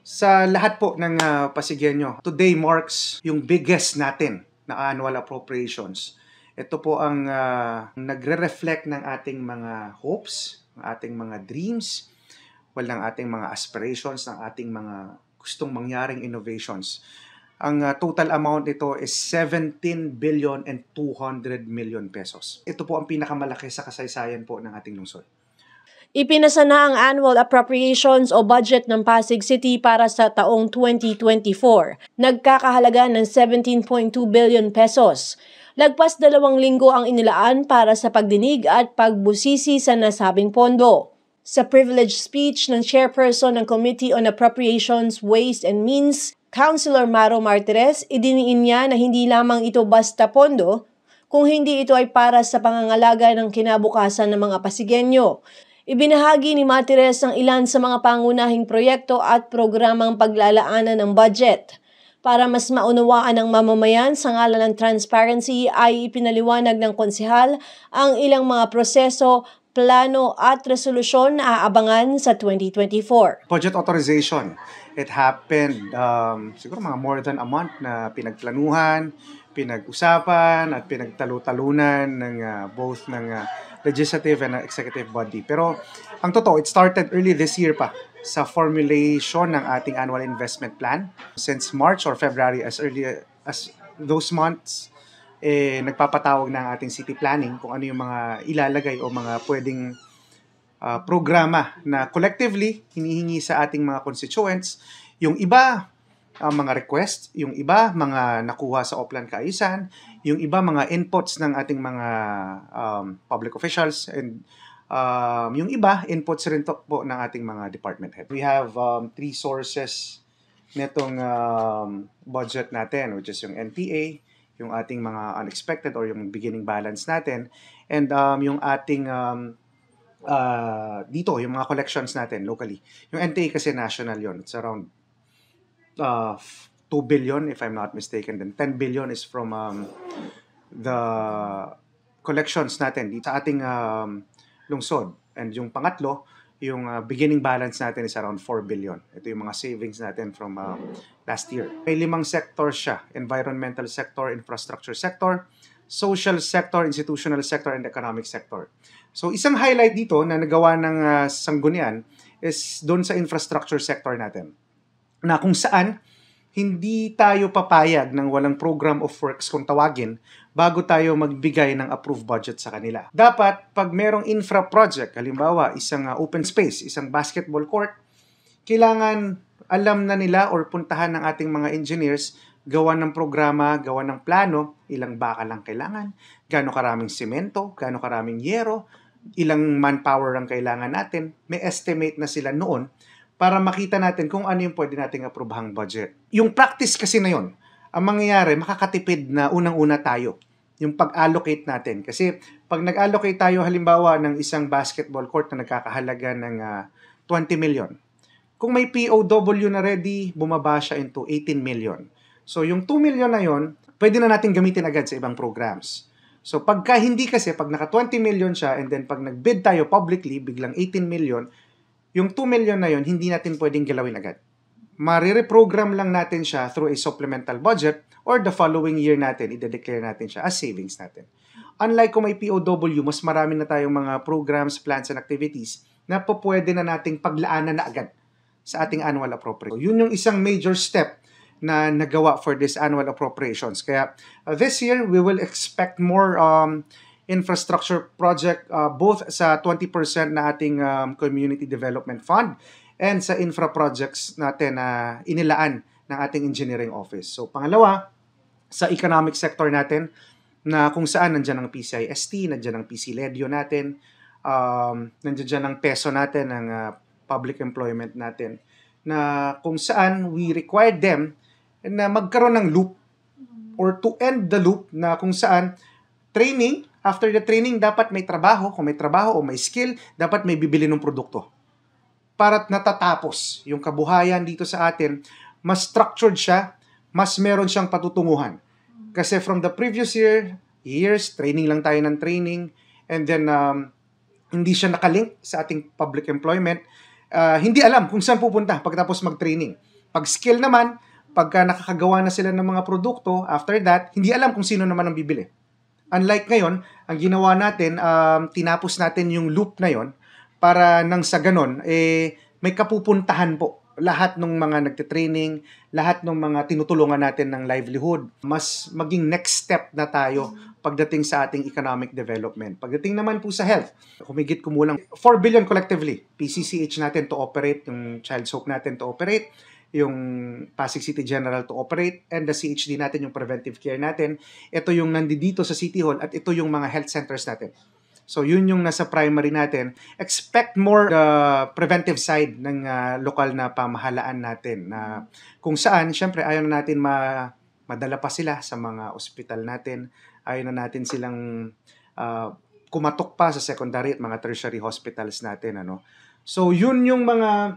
Sa lahat po ng Pasigenyo, today marks yung biggest natin na annual appropriations. Ito po ang nagre-reflect ng ating mga hopes, ng ating mga dreams, ng ating mga aspirations, ng ating mga gustong mangyaring innovations. Ang total amount nito is 17 billion and 200 million pesos. Ito po ang pinakamalaki sa kasaysayan po ng ating lungsod. Ipinasa na ang annual appropriations o budget ng Pasig City para sa taong 2024. Nagkakahalaga ng 17.2 billion pesos. Lagpas 2 linggo ang inilaan para sa pagdinig at pagbusisi sa nasabing pondo. Sa privilege speech ng chairperson ng Committee on Appropriations, Ways and Means, Councilor Maro Martires, idiniin niya na hindi lamang ito basta pondo, kung hindi ito ay para sa pangangalaga ng kinabukasan ng mga Pasigenyo. Ibinahagi ni Martires ang ilan sa mga pangunahing proyekto at programang paglalaanan ng budget. Para mas maunawaan ng mamamayan sa ngalan ng transparency ay ipinaliwanag ng konsehal ang ilang mga proseso, plano at resolusyon na aabangan sa 2024. Budget authorization. It happened siguro mga more than a month na pinagplanuhan, pinag-usapan at pinagtalu-talunan ng both ng legislative and executive body. Pero ang totoo, it started early this year pa sa formulation ng ating annual investment plan. Since March or February, as early as those months, nagpapatawag ng ating city planning kung ano yung mga ilalagay o mga pwedeng programa na collectively hinihingi sa ating mga constituents. Yung iba, mga request, yung iba, mga nakuha sa Oplan Kaayusan, yung iba, mga inputs ng ating mga public officials, and yung iba, inputs rin to po ng ating mga department head. We have 3 sources netong budget natin, which is yung NPA, yung ating mga unexpected or yung beginning balance natin, and yung ating dito, yung mga collections natin locally. Yung NPA kasi national yon. It's around 2 billion if I'm not mistaken. Then 10 billion is from the collections natin dito sa ating lungsod. And yung pangatlo, yung beginning balance natin is around 4 billion. Ito yung mga savings natin from last year. May 5 sectors siya: environmental sector, infrastructure sector, social sector, institutional sector, and economic sector. So isang highlight dito na nagawa ng sanggunian is doon sa infrastructure sector natin, na kung saan hindi tayo papayag ng walang program of works kung tawagin bago tayo magbigay ng approved budget sa kanila. Dapat pag merong infra project, halimbawa isang open space, isang basketball court, kailangan alam na nila or puntahan ng ating mga engineers, gawa ng programa, gawa ng plano, ilang bakal lang kailangan, gaano karaming semento, gaano karaming yero, ilang manpower ang kailangan natin. May estimate na sila noon para makita natin kung ano yung pwede nating aprobahang budget. Yung practice kasi na yun, ang mangyayari, makakatipid na unang-una tayo yung pag-allocate natin. Kasi pag nag-allocate tayo halimbawa ng isang basketball court na nagkakahalaga ng 20 million, kung may POW na ready, bumaba siya into 18 million. So yung 2 million na yun, pwede na natin gamitin agad sa ibang programs. So pagka hindi kasi, pag naka 20 million siya and then pag nag-bid tayo publicly, biglang 18 million, yung 2 million na yun, hindi natin pwedeng galawin agad. Marireprogram lang natin siya through a supplemental budget or the following year natin, i-declare natin siya as savings natin. Unlike kung may POW, mas marami na tayong mga programs, plans, and activities na pwede na nating paglaanan na agad sa ating annual appropriation. Yun yung isang major step na nagawa for this annual appropriations. Kaya this year, we will expect more infrastructure project both sa 20% na ating community development fund and sa infra projects natin na inilaan ng ating engineering office. So pangalawa, sa economic sector natin, na kung saan nandiyan ang PCIST, nandiyan ang PC Ledio natin, nandiyan ang peso natin, ang public employment natin, na kung saan we required them na magkaroon ng loop or to end the loop na kung saan training, after the training, dapat may trabaho. Kung may trabaho o may skill, dapat may bibili ng produkto. Para natatapos yung kabuhayan dito sa atin, mas structured siya, mas meron siyang patutunguhan. Kasi from the previous years, training lang tayo ng training, and then hindi siya nakalink sa ating public employment. Hindi alam kung saan pupunta pagkatapos mag-training. Pag skill naman, pagka nakakagawa na sila ng mga produkto, after that, hindi alam kung sino naman ang bibili. Unlike ngayon, ang ginawa natin, tinapos natin yung loop na yon para nang sa ganon, may kapupuntahan po lahat ng mga nagte-training, lahat ng mga tinutulungan natin ng livelihood, mas maging next step na tayo pagdating sa ating economic development. Pagdating naman po sa health, humigit kumulang 4 billion collectively, PCCH natin to operate, yung Child's Hope natin to operate, yung Pasig City General to operate, and the CHD natin, yung preventive care natin. Ito yung nandito sa City Hall, at ito yung mga health centers natin. So, yun yung nasa primary natin. Expect more the preventive side ng lokal na pamahalaan natin na kung saan, syempre, ayaw na natin madala pa sila sa mga ospital natin. Ayaw na natin silang kumatok pa sa secondary at mga tertiary hospitals natin. So, yun yung mga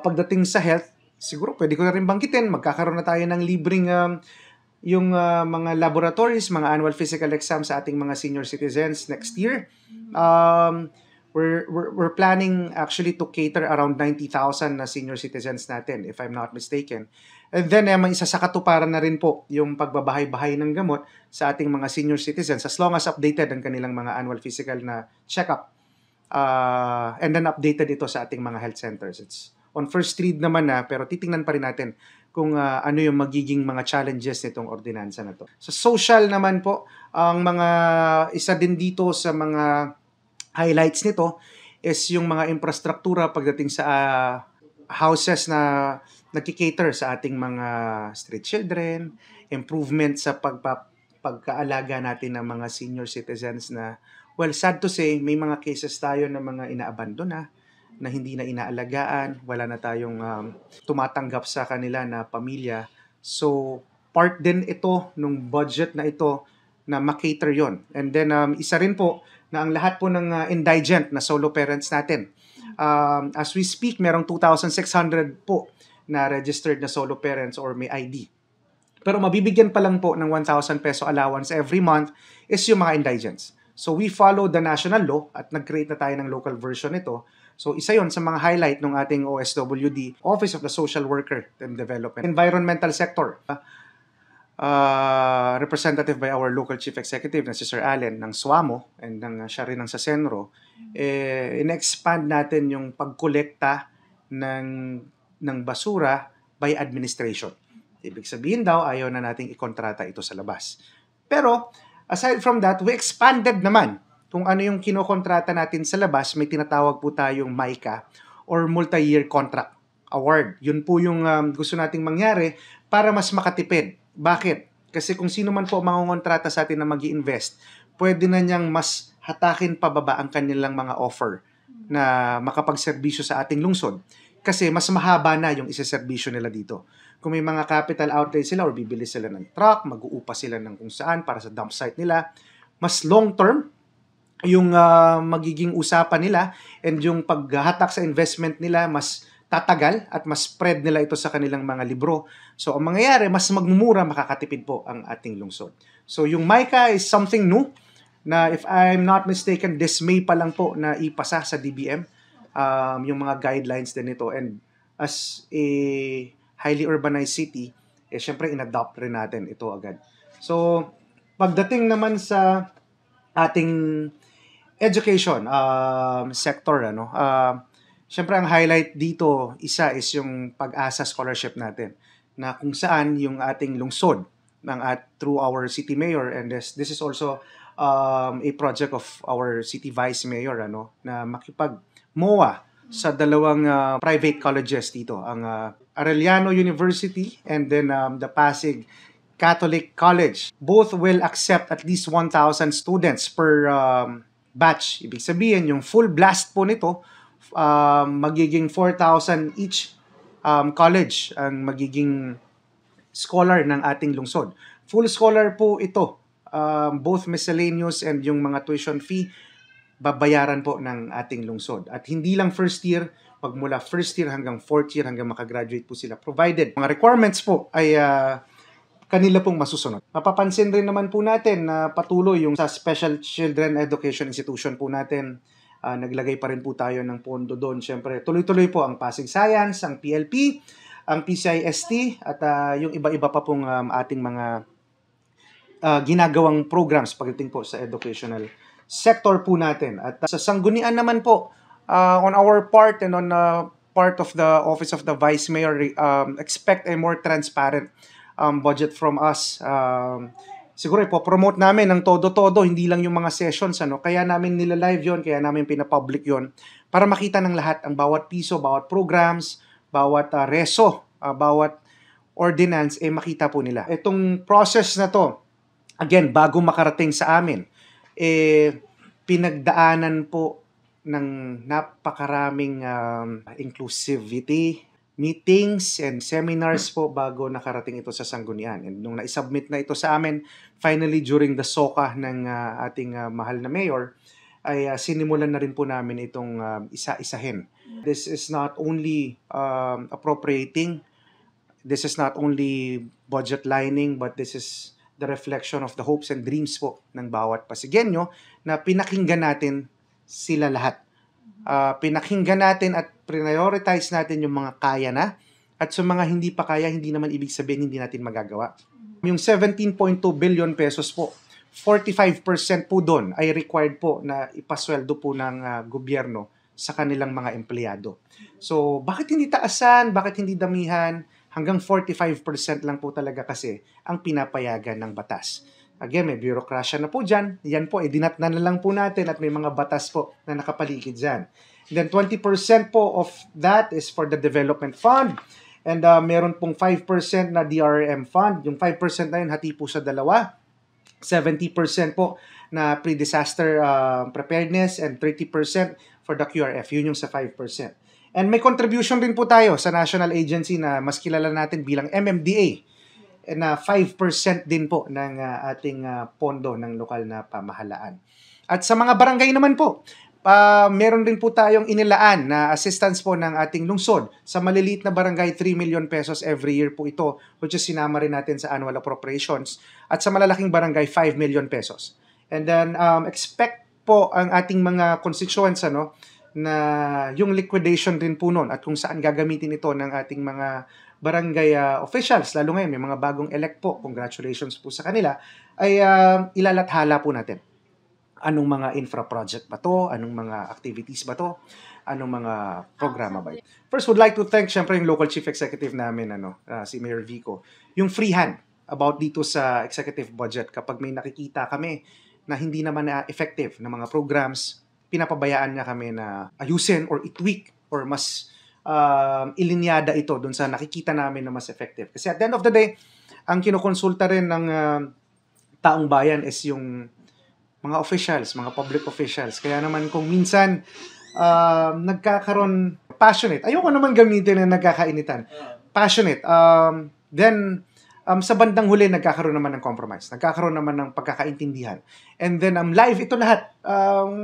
pagdating sa health. Siguro, pwede ko na rin banggitin, magkakaroon na tayo ng libreng yung mga laboratories, mga annual physical exams sa ating mga senior citizens next year. We're planning actually to cater around 90,000 na senior citizens natin, if I'm not mistaken. And then, may isa sa katuparan na rin po yung pagbabahay-bahay ng gamot sa ating mga senior citizens as long as updated ang kanilang mga annual physical na check-up. And then updated ito sa ating mga health centers. It's on first read naman pero titingnan pa rin natin kung ano yung magiging mga challenges nitong ordinansa na to. Sa social naman po, ang mga isa din dito sa mga highlights nito is yung mga infrastruktura pagdating sa houses na nagki-cater sa ating mga street children, improvement sa pagkaalaga natin ng mga senior citizens na, well, sad to say, may mga cases tayo na mga inaabandona, na hindi na inaalagaan, wala na tayong tumatanggap sa kanila na pamilya. So, part din ito nung budget na ito na makater yon. And then, isa rin po na ang lahat po ng indigent na solo parents natin. As we speak, merong 2,600 po na registered na solo parents or may ID. Pero mabibigyan pa lang po ng 1,000 peso allowance every month is yung mga indigents. So, we follow the national law at nag-create na tayo ng local version nito. So, isa yon sa mga highlight ng ating OSWD, Office of the Social Worker and Development. Environmental sector, representative by our local chief executive na si Sir Allen ng SWAMO and siya rin ng sa Senro, in-expand natin yung pagkolekta ng basura by administration. Ibig sabihin daw, ayaw na nating ikontrata ito sa labas. Pero, aside from that, we expanded naman kung ano yung kinokontrata natin sa labas. May tinatawag po tayong MICA or Multi-Year Contract Award. Yun po yung gusto nating mangyari para mas makatipid. Bakit? Kasi kung sino man po mangongontrata sa atin na mag-i-invest, pwede na niyang mas hatakin pababa ang kanilang mga offer na makapagserbisyo sa ating lungsod. Kasi mas mahaba na yung isaserbisyo nila dito. Kung may mga capital outlay sila or bibili sila ng truck, mag-uupa sila ng kung saan para sa dump site nila, mas long-term yung magiging usapan nila and yung paghahatak sa investment nila mas tatagal at mas spread nila ito sa kanilang mga libro. So, ang mangyayari, mas magmumura, makakatipid po ang ating lungsod. So, yung MICA is something new na if I'm not mistaken, this May pa lang po na ipasa sa DBM yung mga guidelines din ito. And as a highly urbanized city, syempre in-adopt rin natin ito agad. So, pagdating naman sa ating education sector, syempre ang highlight dito, isa is yung Pag-asa Scholarship natin, na kung saan yung ating lungsod through our city mayor, and this is also a project of our city vice mayor, na makipag-MOA sa dalawang private colleges dito, ang Arellano University and then the Pasig Catholic College. Both will accept at least 1,000 students per batch. Ibig sabihin, yung full blast po nito, magiging 4,000 each college ang magiging scholar ng ating lungsod. Full scholar po ito. Both miscellaneous and yung mga tuition fee, babayaran po ng ating lungsod. At hindi lang first year, pagmula first year hanggang fourth year, hanggang makagraduate po sila. Provided, mga requirements po ay kanila pong masusunod. Mapapansin rin naman po natin na patuloy yung sa Special Children Education Institution po natin. Naglagay pa rin po tayo ng pondo doon. Siyempre, tuloy-tuloy po ang Pasig Science, ang PLP, ang PCIST at yung iba-iba pa pong ating mga ginagawang programs pagdating po sa educational sector po natin. At sa sanggunian naman po, on our part and on part of the Office of the Vice Mayor, expect a more transparent budget from us. Siguro ipopromote namin ng todo-todo, hindi lang yung mga sessions, kaya namin nila-live yon, kaya namin pinapublic yon para makita ng lahat ang bawat piso, bawat programs, bawat reso, bawat ordinance, makita po nila. Itong process na to, again, bago makarating sa amin, pinagdaanan po ng napakaraming inclusivity, meetings and seminars po bago nakarating ito sa sanggunian. And nung na-submit na ito sa amin, finally during the SOCA ng ating mahal na mayor, ay sinimulan na rin po namin itong isa-isahin. This is not only appropriating, this is not only budget lining, but this is the reflection of the hopes and dreams po ng bawat Pasigueño na pinakinggan natin sila lahat. Pinakinggan natin at prioritize natin yung mga kaya na, at sa mga hindi pa kaya, hindi naman ibig sabihin hindi natin magagawa. Yung 17.2 billion pesos po, 45% po doon ay required po na ipasweldo po ng gobyerno sa kanilang mga empleyado. So, bakit hindi taasan? Bakit hindi damihan? Hanggang 45% lang po talaga kasi ang pinapayagan ng batas. Again, may bureaucracia na po dyan. Yan po, dinatnan na lang po natin at may mga batas po na nakapaligid dyan. And then 20% po of that is for the development fund. And meron pong 5% na DRM fund. Yung 5% na yun, hati po sa dalawa. 70% po na pre-disaster preparedness and 30% for the QRF. Yun yung sa 5%. And may contribution rin po tayo sa national agency na mas kilala natin bilang MMDA. Na 5% din po ng ating pondo ng lokal na pamahalaan. At sa mga barangay naman po, meron din po tayong inilaan na assistance po ng ating lungsod. Sa maliliit na barangay, 3 million pesos every year po ito, which is sinama rin natin sa annual appropriations. At sa malalaking barangay, 5 million pesos. And then, expect po ang ating mga constituents, na yung liquidation din po nun at kung saan gagamitin ito ng ating mga barangay officials, lalo ngayon may mga bagong elect po, congratulations po sa kanila, ay ilalathala po natin. Anong mga infra project ba to? Anong mga activities ba to? Anong mga programa ba ito? First, would like to thank syempre yung local chief executive namin, si Mayor Vico. Yung free hand about dito sa executive budget. Kapag may nakikita kami na hindi naman effective na mga programs, pinapabayaan niya kami na ayusin or i-tweak or mas ilinyada ito dun sa nakikita namin na mas effective. Kasi at the end of the day, ang kinukonsulta rin ng taong bayan is yung mga officials, mga public officials. Kaya naman kung minsan nagkakaroon passionate, ayoko naman gamitin na nagkakainitan. Passionate. Then sa bandang huli, nagkakaroon naman ng compromise. Nagkakaroon naman ng pagkakaintindihan. And then, live ito lahat.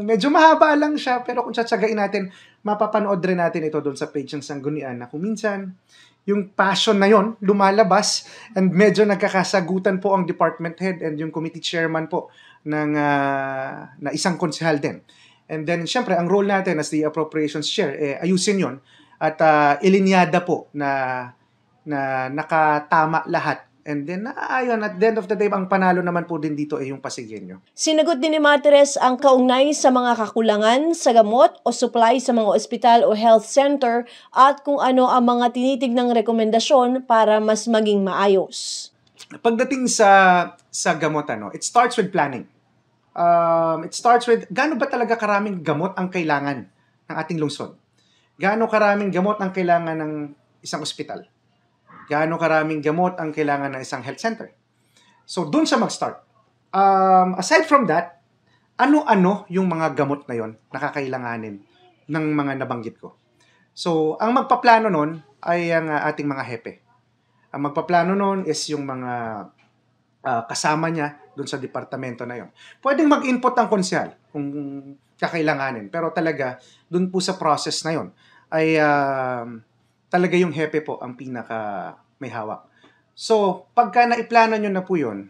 Medyo mahaba lang siya, pero kung tsatsagain natin, mapapanood rin natin ito doon sa page ng Sanggunian na kung minsan, yung passion na yon lumalabas and medyo nagkakasagutan po ang department head and yung committee chairman po ng na isang konsehal din. And then, syempre, ang role natin as the appropriations chair, ayusin yon at ilinyada po na nakatama lahat. And then, ayun, at the end of the day, ang panalo naman po din dito ay yung Pasigueño. Sinagot din ni Martires ang kaugnay sa mga kakulangan sa gamot o supply sa mga ospital o health center at kung ano ang mga tinitignang rekomendasyon para mas maging maayos. Pagdating sa gamot, it starts with planning. It starts with, gaano ba talaga karaming gamot ang kailangan ng ating lungsod? Gaano karaming gamot ang kailangan ng isang ospital? Gaano karaming gamot ang kailangan ng isang health center? So, dun siya mag-start. Aside from that, ano-ano yung mga gamot na yon nakakailanganin ng mga nabanggit ko? So, ang magpaplano nun ay ang ating mga hepe. Ang magpaplano nun is yung mga kasama niya dun sa departamento na yon. Pwedeng mag-input ang konsyal kung kakailanganin. Pero talaga, dun po sa process na yon ay talaga yung hepe po ang pinaka may hawak. So, pagka naiplano nyo na po yun,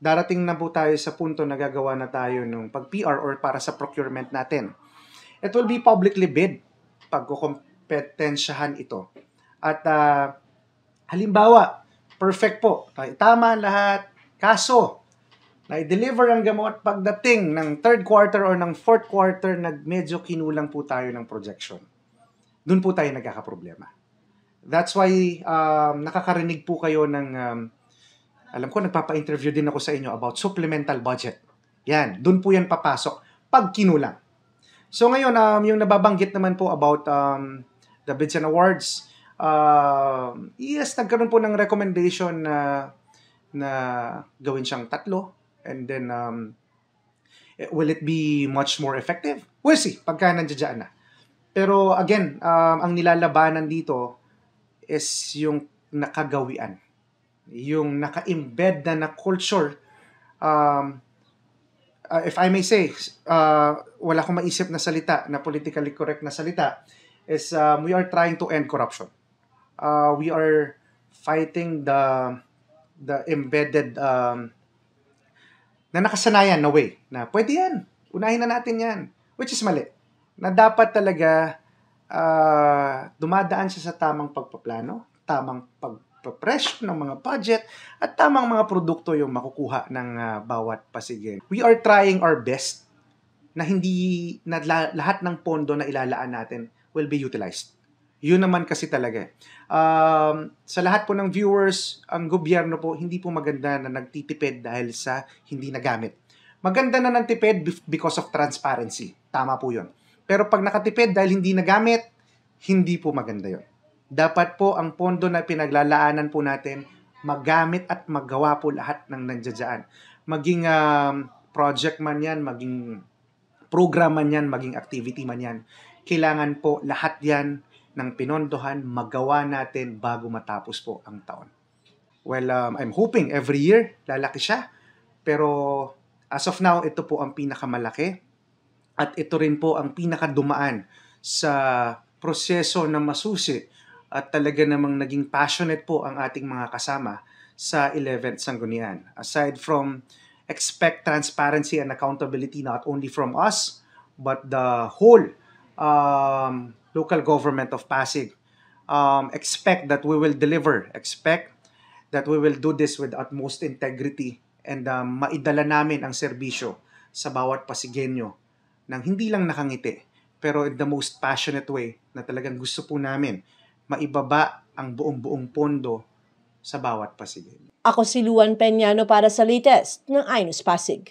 darating na po tayo sa punto na gagawa na tayo ng pag-PR or para sa procurement natin. It will be publicly bid pagkukompetensyahan ito. At Halimbawa, perfect po. Tama lahat. Kaso, na-deliver ang gamot pagdating ng third quarter or ng fourth quarter, medyo kinulang po tayo ng projection. Doon po tayo nagkakaproblema. That's why nakakarinig po kayo ng, alam ko, nagpapa-interview din ako sa inyo about supplemental budget. Yan, doon po yan papasok pag kinulang. So ngayon, yung nababanggit naman po about the bids and awards, yes, nagkaroon po ng recommendation na gawin siyang 3. And then, will it be much more effective? We'll see, pagka nandiyan na. Pero again, ang nilalabanan dito is yung nakagawian. Yung naka-embed na culture. If I may say, wala akong maisip na salita, na politically correct na salita, is we are trying to end corruption. We are fighting the embedded na nakasanayan na way na pwede yan, unahin na natin yan, which is mali. Na dapat talaga dumadaan siya sa tamang pagpaplano, tamang pagpapresyo ng mga budget, at tamang mga produkto yung makukuha ng bawat pasigil. We are trying our best na hindi na lahat ng pondo na ilalaan natin will be utilized. Yun naman kasi talaga. Sa lahat po ng viewers, ang gobyerno po, hindi po maganda na nagtitipid dahil sa hindi nagamit. Maganda na nagtipid because of transparency. Tama po yun. Pero pag nakatipid dahil hindi nagamit, hindi po maganda yun. Dapat po ang pondo na pinaglalaanan po natin, magamit at magawa po lahat ng nandiyan. Maging project man yan, maging program man yan, maging activity man yan. Kailangan po lahat yan ng pinondohan, magawa natin bago matapos po ang taon. Well, I'm hoping every year lalaki siya. Pero as of now, ito po ang pinakamalaki. At ito rin po ang pinakadumaan sa proseso na masusi at talaga namang naging passionate po ang ating mga kasama sa 11th Sanggunian. Aside from expect transparency and accountability not only from us, but the whole local government of Pasig. Expect that we will deliver. Expect that we will do this with utmost integrity and maidala namin ang serbisyo sa bawat Pasigenyo nang hindi lang nakangiti, pero in the most passionate way na talagang gusto po namin maibaba ang buong pondo sa bawat Pasigenyo. Ako si Luan Peñano para sa latest ng iNews Pasig.